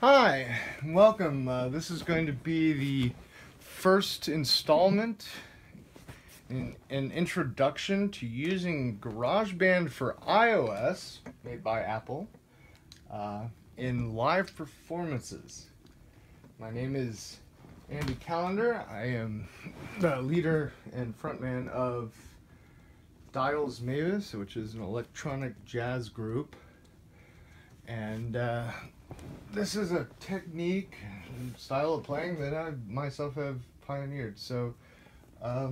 Hi, welcome. This is going to be the first installment in an introduction to using GarageBand for iOS, made by Apple, in live performances. My name is Andy Callender. I am the leader and frontman of Dials Mavis, which is an electronic jazz group. And this is a technique and style of playing that I myself have pioneered. So I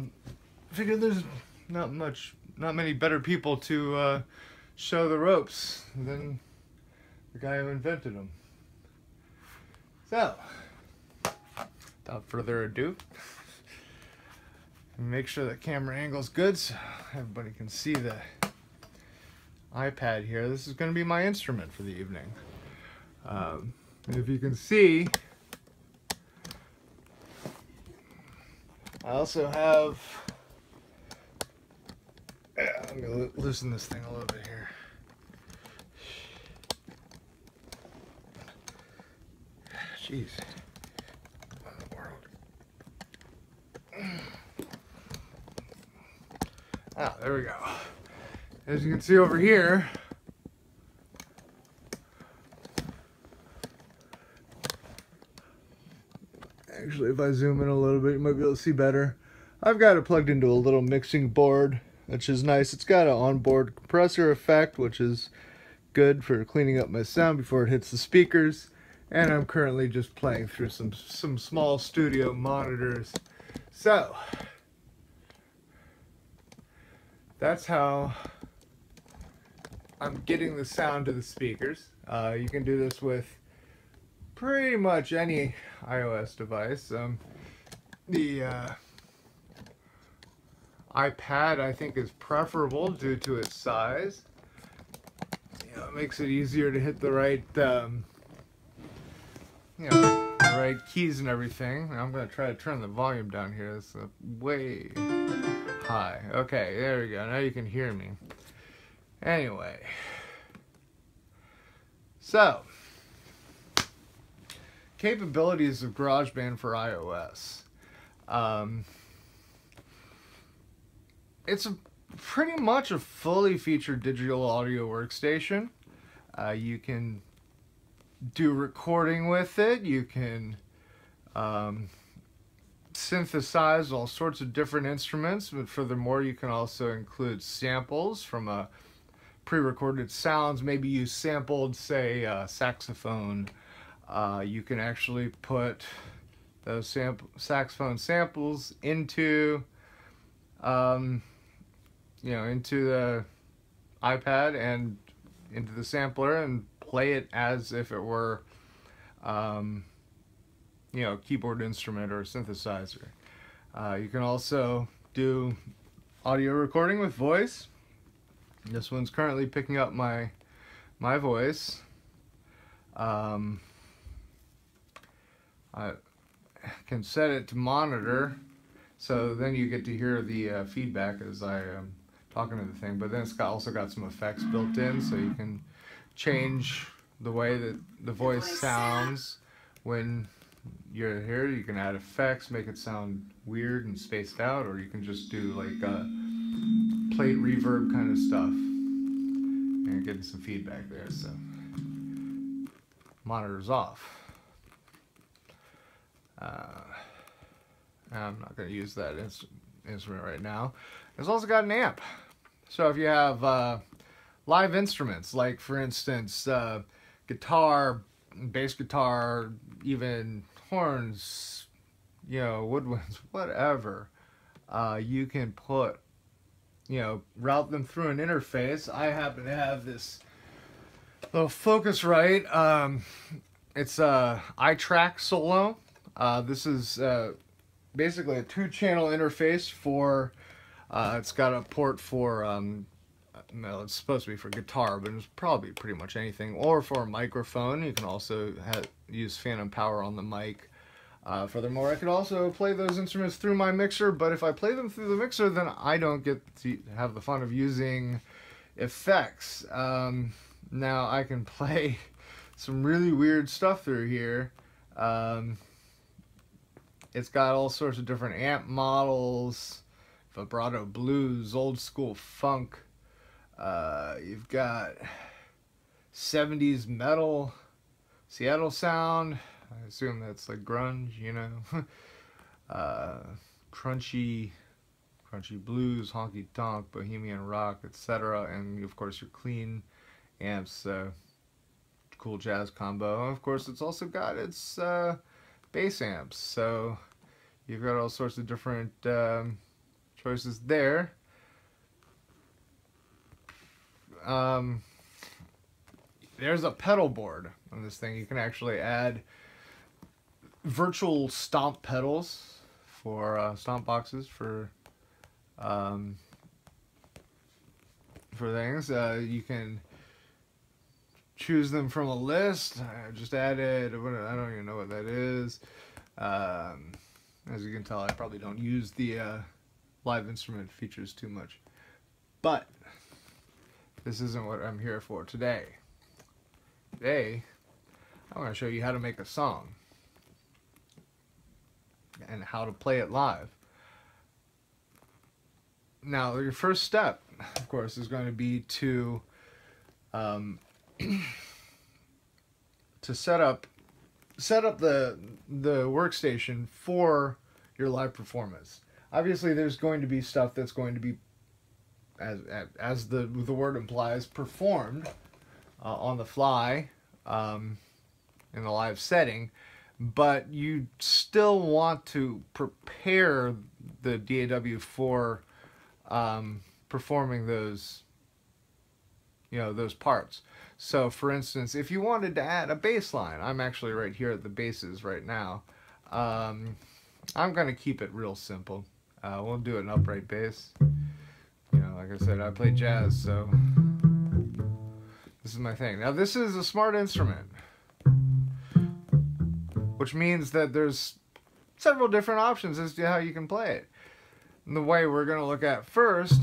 figured there's not many better people to show the ropes than the guy who invented them. So, without further ado, make sure the camera angle's good so everybody can see the iPad here. This is going to be my instrument for the evening. If you can see, I also have, let me loosen this thing a little bit here. Jeez. What in the world? Ah, there we go. As you can see over here, actually if I zoom in a little bit you might be able to see better. I've got it plugged into a little mixing board, which is nice. It's got an onboard compressor effect, which is good for cleaning up my sound before it hits the speakers. And I'm currently just playing through some small studio monitors. So that's how I'm getting the sound to the speakers. You can do this with pretty much any iOS device. The iPad, I think, is preferable due to its size. You know, it makes it easier to hit the right, the right keys and everything. I'm going to try to turn the volume down here. It's way high. Okay, there we go. Now you can hear me. Anyway, so capabilities of GarageBand for iOS. It's pretty much a fully featured digital audio workstation. You can do recording with it. You can synthesize all sorts of different instruments, but furthermore you can also include samples from a pre-recorded sounds. Maybe you sampled, say, saxophone. You can actually put those saxophone samples into into the iPad and into the sampler and play it as if it were a keyboard instrument or a synthesizer. You can also do audio recording with voice. This one's currently picking up my voice. I can set it to monitor, so then you get to hear the feedback as I am talking to the thing. But then it's also got some effects built in, so you can change the way that the voice sounds when you're here. You can add effects, make it sound weird and spaced out, or you can just do like plate reverb kind of stuff and getting some feedback there. So monitor's off. I'm not going to use that instrument right now. It's also got an amp. So if you have live instruments, like for instance guitar, bass guitar, even horns, woodwinds, whatever, you can put, route them through an interface. I happen to have this little Focusrite. It's a iTrack Solo. This is basically a 2-channel interface for, it's got a port for, well, it's supposed to be for guitar, but it's probably pretty much anything, or for a microphone. You can also use phantom power on the mic. Furthermore, I could also play those instruments through my mixer, but if I play them through the mixer, then I don't get to have the fun of using effects. Now I can play some really weird stuff through here. It's got all sorts of different amp models, vibrato blues, old school funk. You've got 70s metal, Seattle sound. I assume that's like grunge, you know. Crunchy blues, honky tonk, bohemian rock, etc. And of course your clean amps, cool jazz combo. And of course it's also got its bass amps. So you've got all sorts of different choices there. There's a pedal board on this thing. You can actually add virtual stomp pedals for stomp boxes for things. You can choose them from a list. I just added, I don't even know what that is. As you can tell, I probably don't use the live instrument features too much. But this isn't what I'm here for today. Today, I want to show you how to make a song and how to play it live. Now, your first step, of course, is going to be to set up the workstation for your live performance. Obviously, there's going to be stuff that's going to be, as the word implies, performed on the fly in the live setting, but you still want to prepare the DAW for performing those, those parts. So for instance, if you wanted to add a bass line, I'm actually right here at the basses right now. I'm going to keep it real simple. We'll do an upright bass. Like I said, I play jazz, so this is my thing. Now this is a smart instrument, which means that there's several different options as to how you can play it. And the way we're going to look at first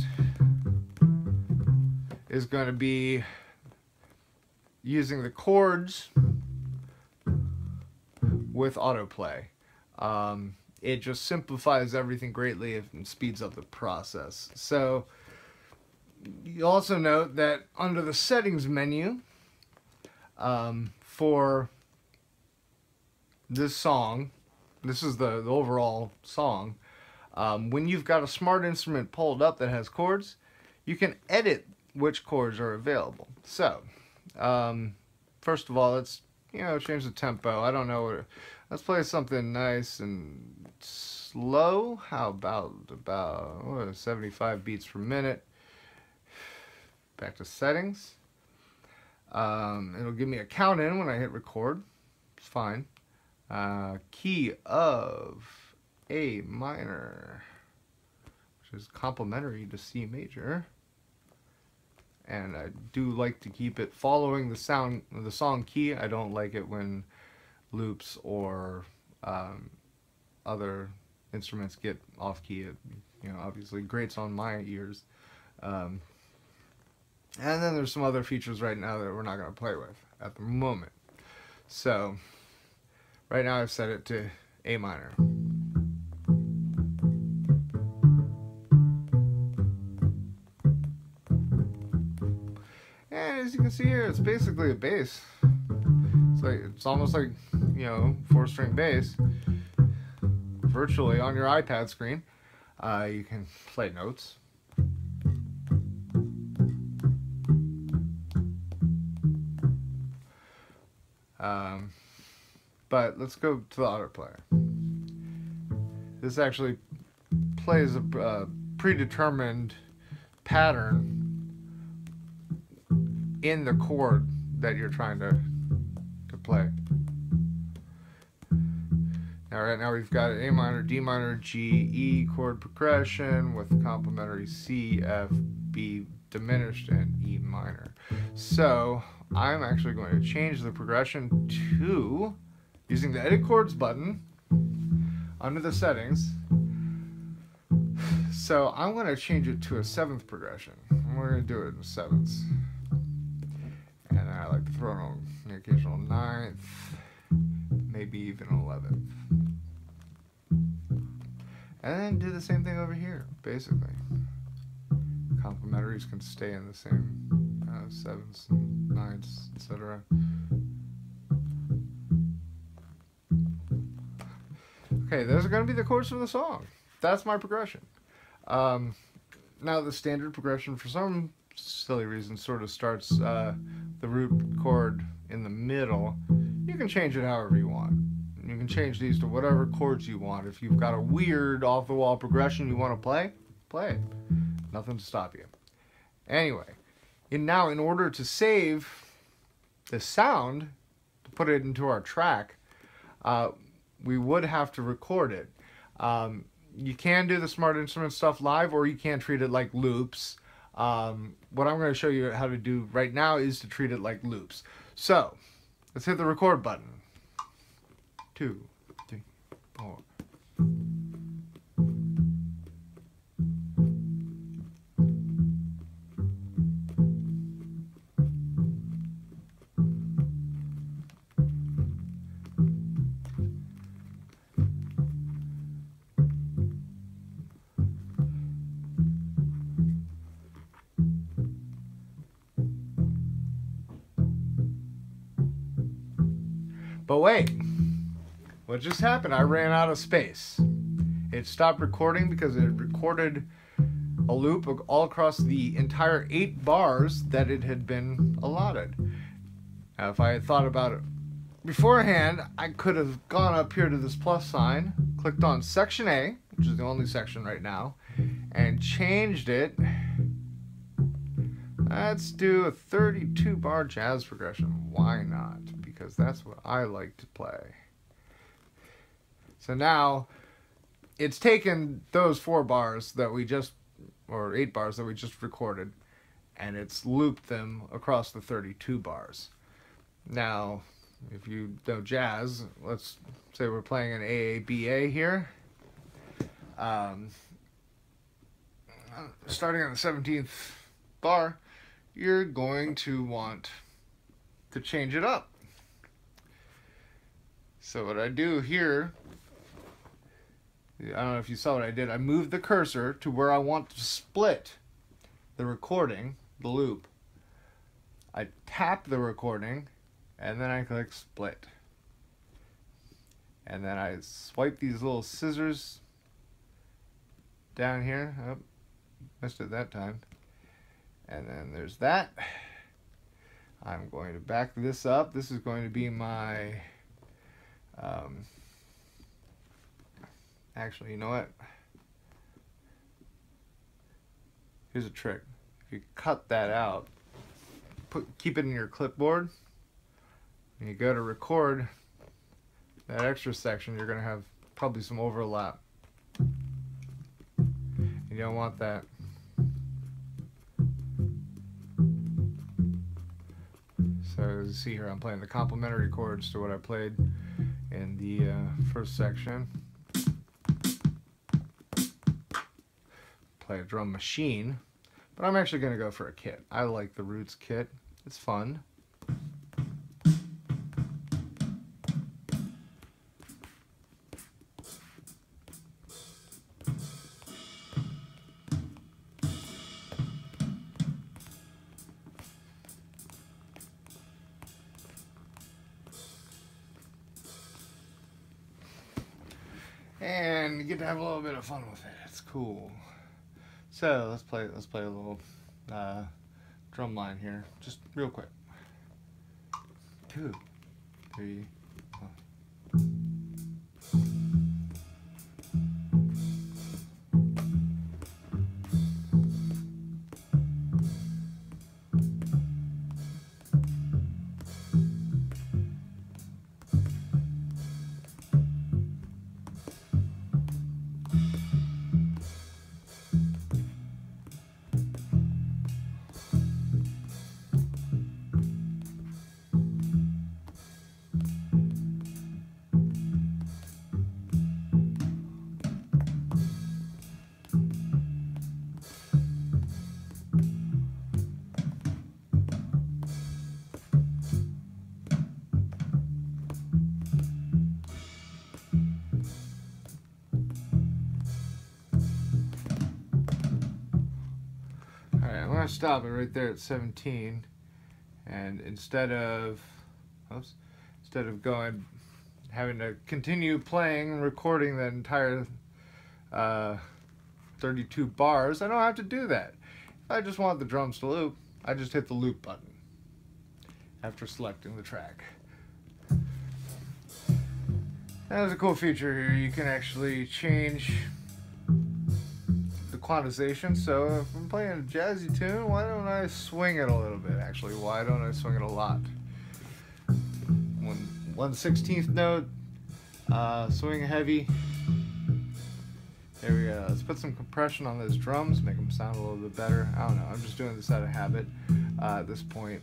is going to be using the chords with autoplay. It just simplifies everything greatly and speeds up the process. So you also note that under the settings menu for this song, this is the overall song, when you've got a smart instrument pulled up that has chords, you can edit which chords are available. So first of all, let's change the tempo. I don't know, let's play something nice and slow. How about 75 beats per minute. Back to settings. It'll give me a count in when I hit record. It's fine. Key of A minor, which is complementary to C major. And I do like to keep it following the song key. I don't like it when loops or other instruments get off key. It obviously grates on my ears. And then there's some other features right now that we're not going to play with at the moment. So right now I've set it to A minor. And as you can see here, it's basically a bass. It's almost like, 4-string bass. Virtually on your iPad screen. You can play notes. But let's go to the autoplay. This actually plays a predetermined pattern in the chord that you're trying to play. Now, right now we've got A minor, D minor, G, E chord progression with complementary C, F, B diminished, and E minor. So I'm actually going to change the progression to using the Edit Chords button under the settings. So I'm going to change it to a 7th progression. We're going to do it in 7ths. And I like to throw in occasional 9th, maybe even 11th. And then do the same thing over here, basically. Complementaries can stay in the same 7ths and 9ths, etc. Okay, those are going to be the chords from the song. That's my progression. Now the standard progression, for some silly reason, sort of starts the root chord in the middle. You can change it however you want. You can change these to whatever chords you want. If you've got a weird off-the-wall progression you want to play, play it. Nothing to stop you. Anyway, now in order to save the sound, to put it into our track, we would have to record it. You can do the Smart Instrument stuff live, or you can treat it like loops. What I'm going to show you how to do right now is to treat it like loops. So, let's hit the record button. 2, 3, 4. But wait, what just happened? I ran out of space. It stopped recording because it recorded a loop all across the entire 8 bars that it had been allotted. Now, if I had thought about it beforehand, I could have gone up here to this plus sign, clicked on section A, which is the only section right now, and changed it. Let's do a 32 bar jazz progression. Why not? Because that's what I like to play. So now it's taken those 4 bars that we just, or 8 bars that we just recorded, and it's looped them across the 32 bars. Now, if you know jazz, let's say we're playing an AABA here. Starting on the 17th bar, you're going to want to change it up. So what I do here, I don't know if you saw what I did, I moved the cursor to where I want to split the recording, the loop. I tap the recording, and then I click split. And then I swipe these little scissors down here. Oh, missed it that time. And then there's that. I'm going to back this up. This is going to be my... actually, you know what? Here's a trick. If you cut that out, keep it in your clipboard, and you go to record that extra section, you're going to have probably some overlap. You don't want that. So as you see here, I'm playing the complementary chords to what I played in the first section. Play a drum machine, but I'm actually going to go for a kit. I like the Roots kit. It's fun. And you get to have a little bit of fun with it. It's cool. So let's play a little drum line here, just real quick. 2, 3, 4. stop it right there at 17, and instead of having to continue playing and recording that entire 32 bars, I don't have to do that. If I just want the drums to loop, I just hit the loop button after selecting the track. There's a cool feature here. You can actually change the quantization. So if I'm playing a jazzy tune, why don't I swing it a little bit? Actually, why don't I swing it a lot? 1/16th note, swing heavy. There we go. Let's put some compression on those drums, make them sound a little bit better. I don't know. I'm just doing this out of habit at this point.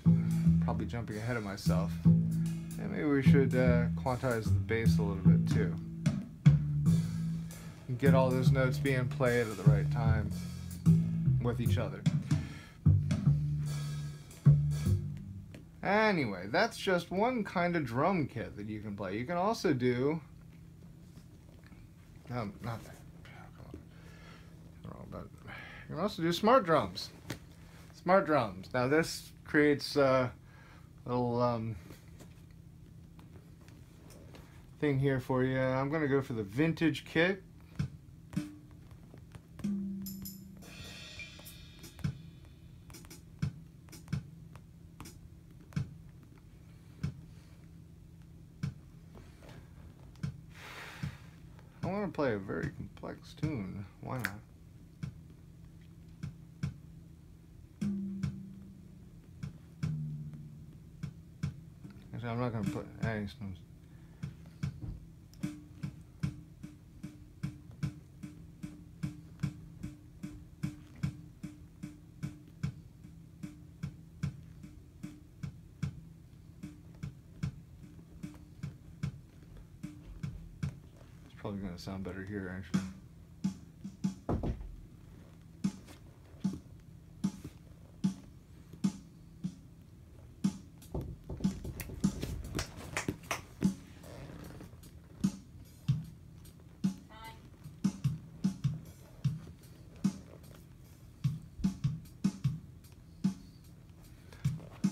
Probably jumping ahead of myself. And maybe we should quantize the bass a little bit too. Get all those notes being played at the right time with each other. Anyway, that's just one kind of drum kit that you can play. You can also do... No, not that. You can also do smart drums. Smart drums. Now this creates a little thing here for you. I'm going to go for the vintage kit. I want to play a very complex tune. Why not? Actually, I'm not going to put any stones. Probably going to sound better here, actually.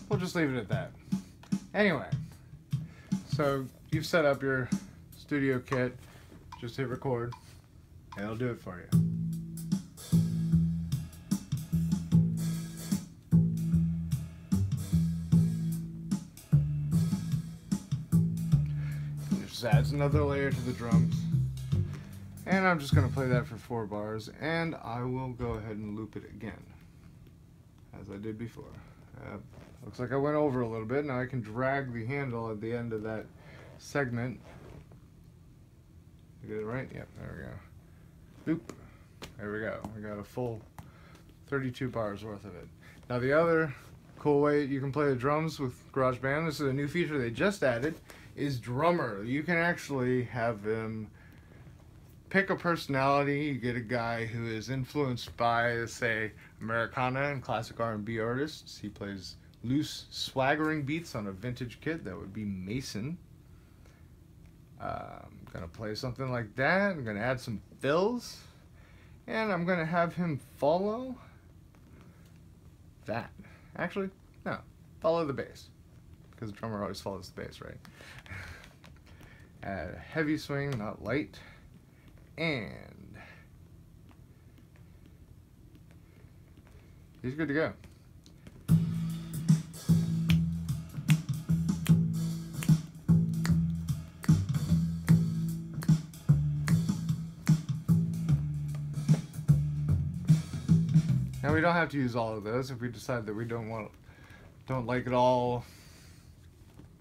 We'll just leave it at that. Anyway, so you've set up your studio kit. Just hit record, and it'll do it for you. It just adds another layer to the drums. And I'm just going to play that for 4 bars, and I will go ahead and loop it again, as I did before. Looks like I went over a little bit. Now I can drag the handle at the end of that segment. Get it right? Yep, there we go. Loop. There we go. We got a full 32 bars worth of it. Now the other cool way you can play the drums with GarageBand, this is a new feature they just added, is drummer. You can actually have them pick a personality. You get a guy who is influenced by, say, Americana and classic R&B artists. He plays loose, swaggering beats on a vintage kit. That would be Mason. I'm going to play something like that. I'm going to add some fills. And I'm going to have him follow that. Actually, no. Follow the bass. Because the drummer always follows the bass, right? Add a heavy swing, not light. And he's good to go. Now we don't have to use all of those if we decide that we don't like it all,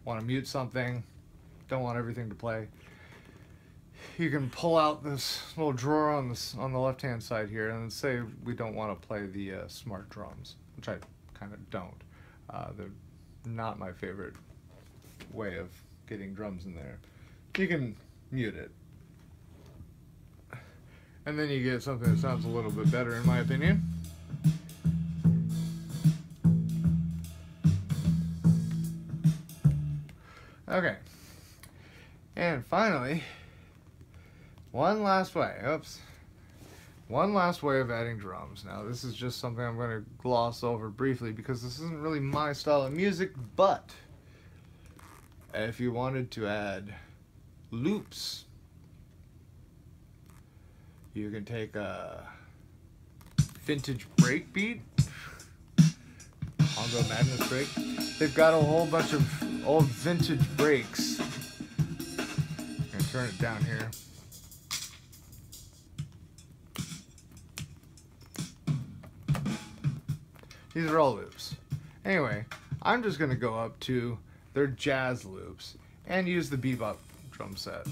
want to mute something, don't want everything to play. You can pull out this little drawer on the left-hand side here, and say we don't want to play the smart drums, which I kind of don't. They're not my favorite way of getting drums in there. You can mute it, and then you get something that sounds a little bit better, in my opinion. Okay, and finally, one last way one last way of adding drums. Now, this is just something I'm going to gloss over briefly because this isn't really my style of music, but if you wanted to add loops, you can take a vintage break beat, Bongo Madness break. They've got a whole bunch of old vintage breaks. I'm going to turn it down here. These are all loops. Anyway, I'm just going to go up to their jazz loops and use the bebop drum set.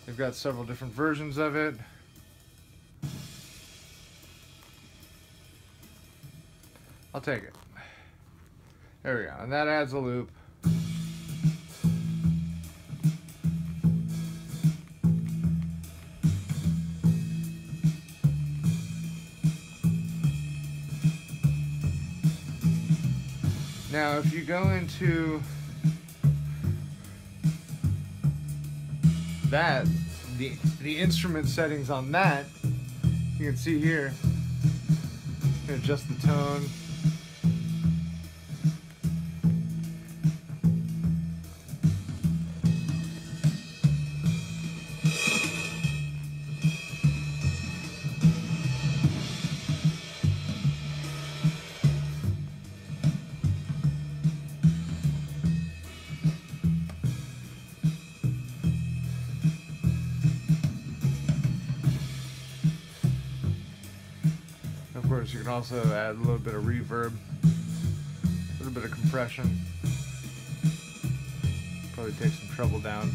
They've got several different versions of it. I'll take it. There we go. And that adds a loop. Now, if you go into that, the instrument settings on that, you can see here, you can adjust the tone. Of course, you can also add a little bit of reverb, a little bit of compression. Probably take some treble down.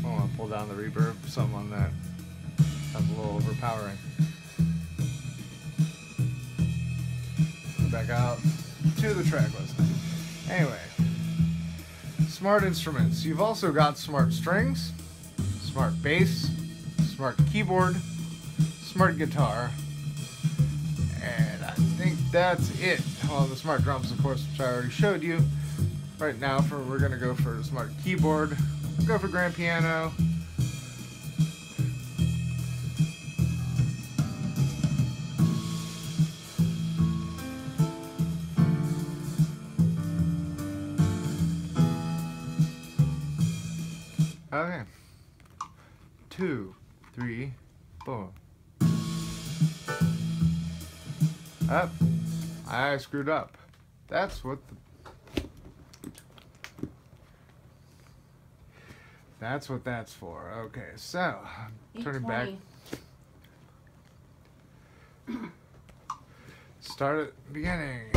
I want to pull down the reverb, something on that. Sounds a little overpowering. Go back out to the track list. Anyway, smart instruments. You've also got smart strings, smart bass, smart keyboard, smart guitar, and I think that's it. Well, the smart drums, of course, which I already showed you. Right now, we're gonna go for the smart keyboard. We'll go for grand piano. Okay. 2, 3, 4. Up. I screwed up. That's what that's for. Okay, so turn it back. Start at the beginning.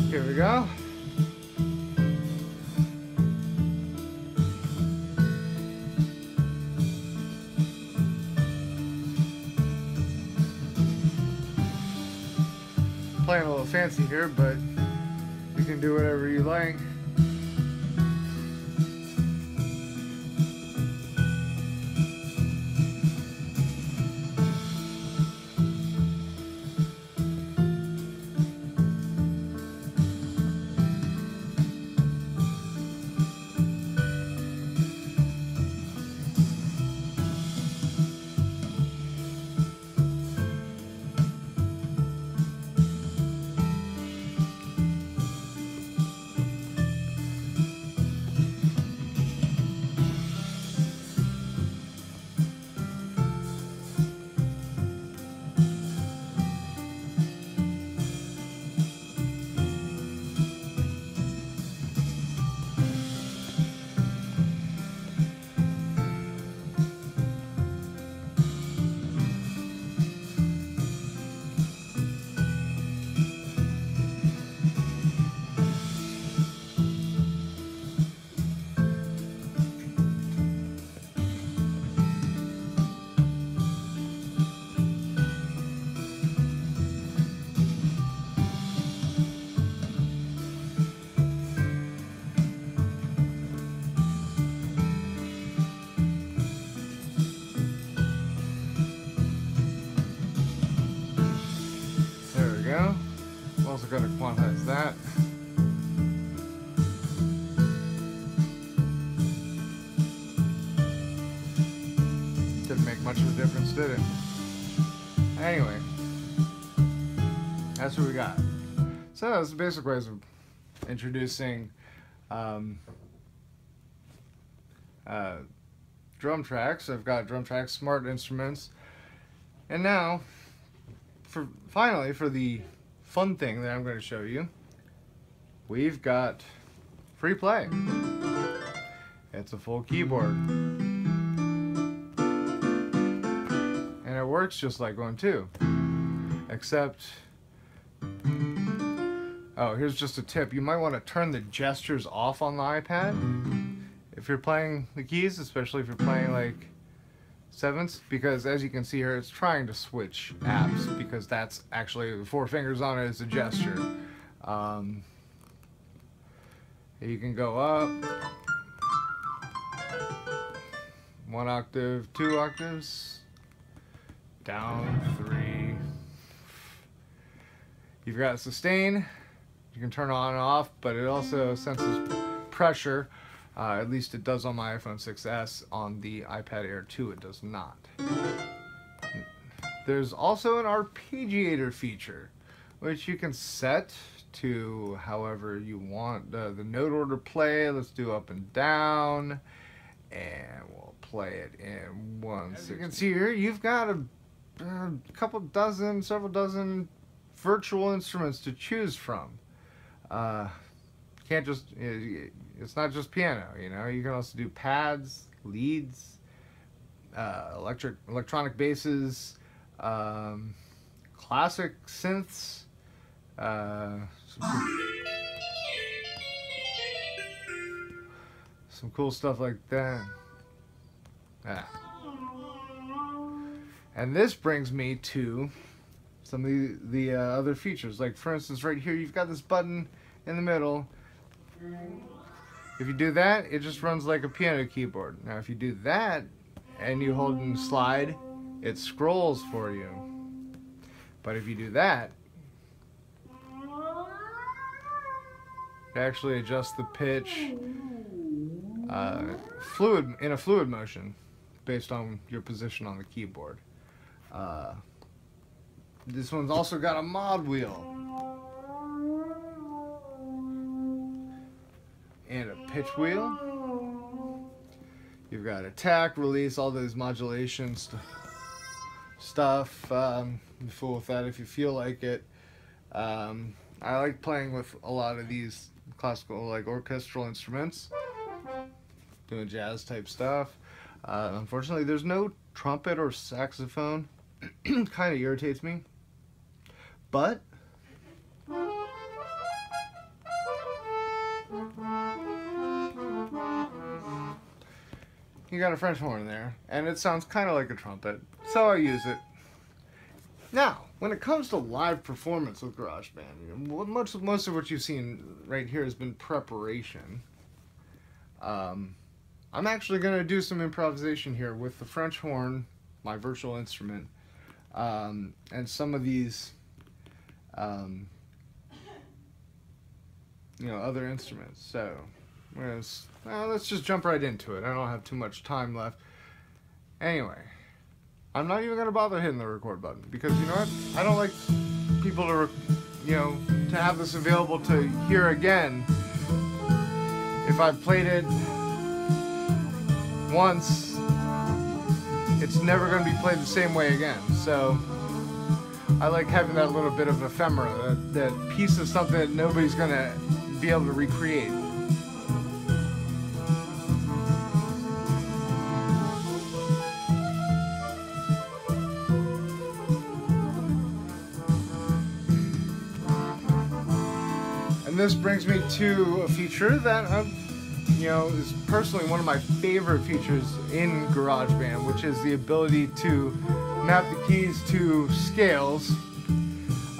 Here we go. Playing a little fancy here, but you can do whatever you like. Also got to quantize that. much of a difference, did it? Anyway, that's what we got. So that's the basic ways of introducing drum tracks. I've got drum tracks, smart instruments, and now, finally, for the fun thing that I'm going to show you, we've got free play. It's a full keyboard, and it works just like one too, except, oh, here's just a tip. You might want to turn the gestures off on the iPad if you're playing the keys, especially if you're playing like sevenths, because as you can see here, it's trying to switch apps, because that's actually the 4 fingers on it is a gesture. You can go up 1 octave, 2 octaves, down 3. You've got sustain. You can turn on and off, but it also senses pressure. At least it does on my iPhone 6s. On the iPad Air 2 it does not. There's also an arpeggiator feature, which you can set to however you want the note order play. Let's do up and down, and we'll play it in 1/16. As you can see here, you've got a couple dozen, several dozen virtual instruments to choose from. Can't just, it's not just piano, you know. You can also do pads, leads, electronic basses, classic synths, some cool stuff like that. And this brings me to some of the other features. Like, for instance, right here, you've got this button in the middle. If you do that, it just runs like a piano keyboard. Now, if you do that and you hold and slide, it scrolls for you. But if you do that, it actually adjusts the pitch in a fluid motion based on your position on the keyboard. This one's also got a mod wheel and a pitch wheel. You've got attack, release, all those modulation stuff. You fool with that if you feel like it. I like playing with a lot of these classical, like orchestral instruments, doing jazz type stuff. Unfortunately, there's no trumpet or saxophone. Kind of irritates me, but you got a French horn there, and it sounds kind of like a trumpet, so I use it. Now, when it comes to live performance with GarageBand, you know, most of what you've seen right here has been preparation. I'm actually going to do some improvisation here with the French horn, my virtual instrument, and some of these, you know, other instruments. So, let's just jump right into it. I don't have too much time left. Anyway, I'm not even going to bother hitting the record button, because you know what? I don't like people to, to have this available to hear again. If I've played it once, it's never going to be played the same way again. So I like having that little bit of ephemera, that piece of something that nobody's going to be able to recreate. And this brings me to a feature that is personally one of my favorite features in GarageBand, which is the ability to map the keys to scales.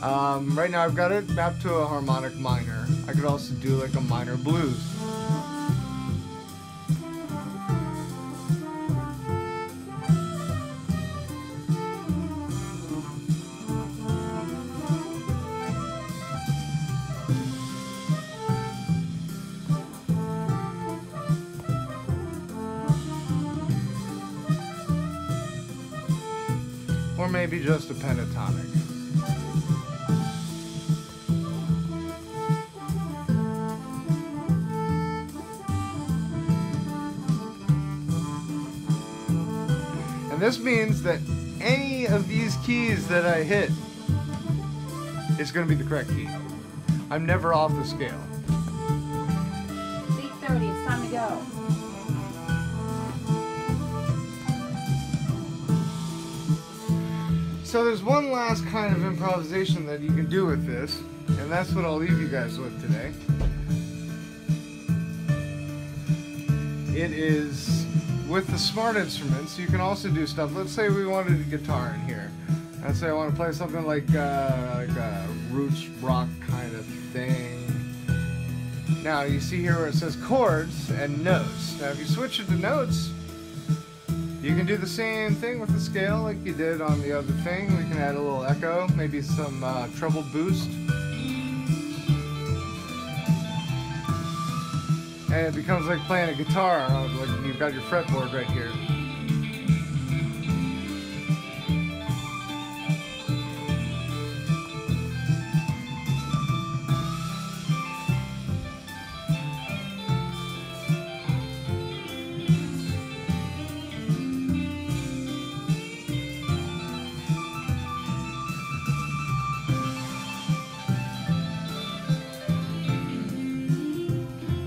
Right now I've got it mapped to a harmonic minor. I could also do like a minor blues. maybe just a pentatonic. And this means that any of these keys that I hit is going to be the correct key. I'm never off the scale. It's 8:30, it's time to go. So there's one last kind of improvisation that you can do with this, and that's what I'll leave you guys with today. It is with the smart instruments. You can also do stuff. Let's say we wanted a guitar in here. Let's say I want to play something like a roots rock kind of thing. Now you see here where it says chords and notes. Now if you switch it to notes, you can do the same thing with the scale like you did on the other thing. We can add a little echo, maybe some treble boost. And it becomes like playing a guitar, like you've got your fretboard right here.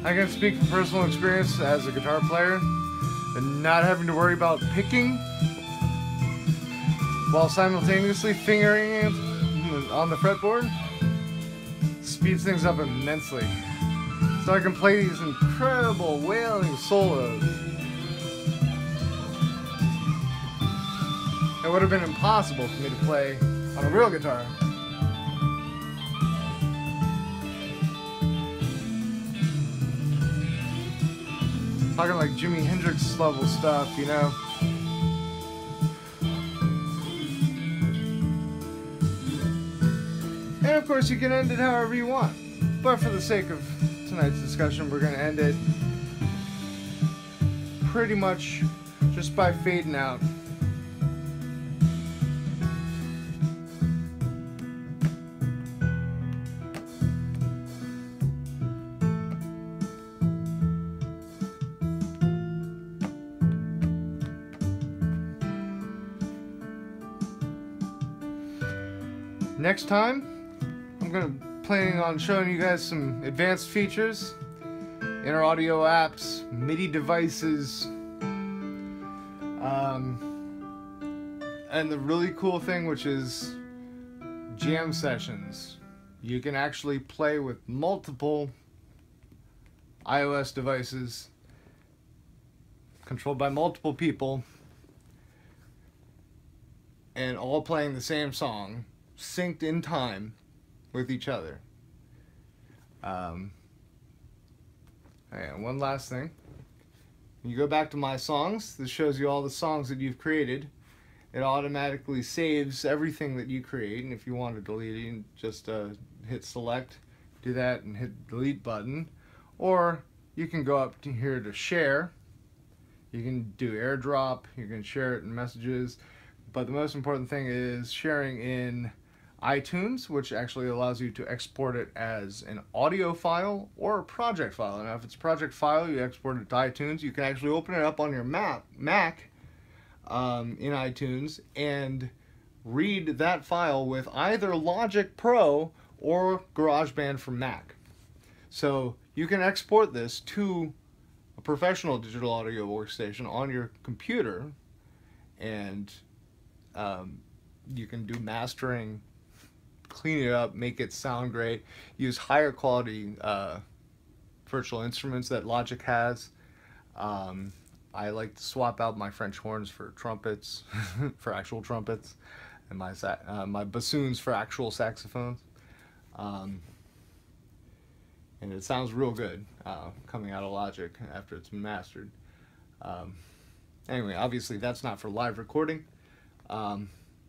I can speak from personal experience as a guitar player, and not having to worry about picking while simultaneously fingering it on the fretboard speeds things up immensely. So I can play these incredible wailing solos. It would have been impossible for me to play on a real guitar. Talking like Jimi Hendrix level stuff, you know. And of course you can end it however you want. But for the sake of tonight's discussion, we're going to end it pretty much just by fading out. Next time, I'm planning on showing you guys some advanced features, inner audio apps, MIDI devices, and the really cool thing, which is jam sessions. You can actually play with multiple iOS devices controlled by multiple people and all playing the same song, synced in time with each other. And one last thing. When you go back to My Songs, this shows you all the songs that you've created. It automatically saves everything that you create, and if you want to delete it, you just hit select, do that, and hit the delete button. Or you can go up to here to share. You can do airdrop, you can share it in messages, but the most important thing is sharing in iTunes, which actually allows you to export it as an audio file or a project file. Now if it's a project file, you export it to iTunes. You can actually open it up on your Mac in iTunes and read that file with either Logic Pro or GarageBand for Mac. So you can export this to a professional digital audio workstation on your computer, and you can do mastering, clean it up, make it sound great, use higher quality virtual instruments that Logic has. I like to swap out my French horns for trumpets, for actual trumpets, and my bassoons for actual saxophones. And it sounds real good coming out of Logic after it's been mastered. Anyway, obviously that's not for live recording or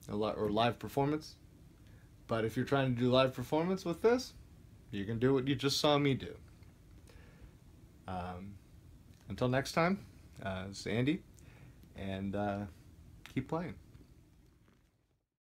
live performance. But if you're trying to do live performance with this, you can do what you just saw me do. Until next time, it's Andy, and keep playing.